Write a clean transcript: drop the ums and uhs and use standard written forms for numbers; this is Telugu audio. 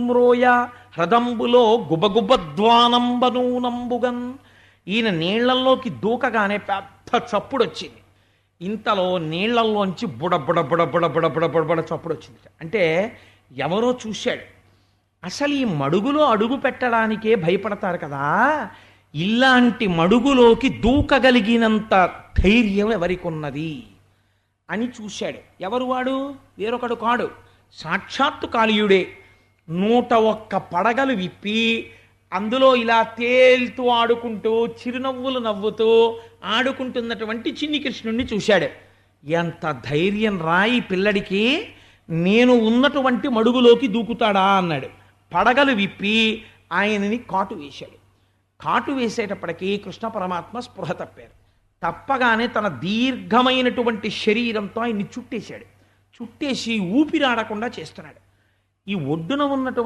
మ్రోయ హ్రదంబులో గుబగుబద్వానంబనూనంబుగన్. ఈయన నీళ్లల్లోకి దూకగానే పెద్ద చప్పుడు వచ్చింది. ఇంతలో నీళ్లల్లోంచి బుడ బుడ బుడ బుడ బుడ బుడ బుడ బుడ చప్పుడు వచ్చింది. అంటే ఎవరో చూశాడు. అసలు ఈ మడుగులో అడుగు పెట్టడానికే భయపడతారు కదా, ఇలాంటి మడుగులోకి దూకగలిగినంత ధైర్యం ఎవరికి ఉన్నది అని చూశాడు. ఎవరు వాడు? వేరొకడు కాడు, సాక్షాత్తు కాళీయుడే. 101 పడగలు విప్పి అందులో ఇలా తేలుతూ ఆడుకుంటూ చిరునవ్వులు నవ్వుతూ ఆడుకుంటున్నటువంటి చిన్ని కృష్ణుణ్ణి చూశాడు. ఎంత ధైర్యం రాయి పిల్లడికి, నేను ఉన్నటువంటి మడుగులోకి దూకుతాడా అన్నాడు. పడగలు విప్పి ఆయనని కాటు వేశాడు. కాటు వేసేటప్పటికీ కృష్ణ పరమాత్మ స్పృహ తప్పారు. తప్పగానే తన దీర్ఘమైనటువంటి శరీరంతో ఆయన్ని చుట్టేశాడు. చుట్టేసి ఊపిరాడకుండా చేస్తున్నాడు. ఈ ఒడ్డున ఉన్నటువంటి